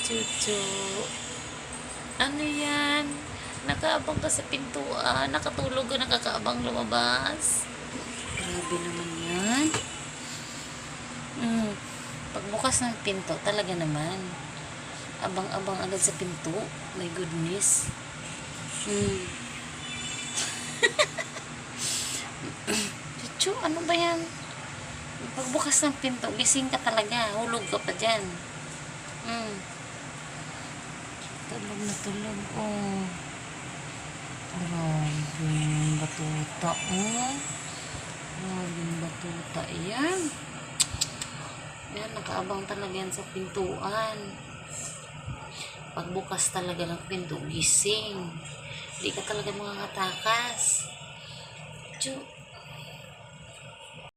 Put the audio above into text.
Chuchu. Ano yan? Nakaabang ka sa pintuan. Nakatulog ka, nakakaabang lumabas. Grabe naman yan. Pagbukas ng pinto, talaga naman. Abang-abang agad sa pinto. My goodness. Chuchu, ano ba yan? Pagbukas ng pinto, gising ka talaga. Hulog ka pa dyan. Tulog na tulog. Oh. Grabe yung batuta. Oh. Grabe yung batuta. Yan. Yan, nakaabang talaga yan sa pintuan. Pagbukas talaga ng pinto, gising. Hindi ka talaga makakatakas. Chuchu.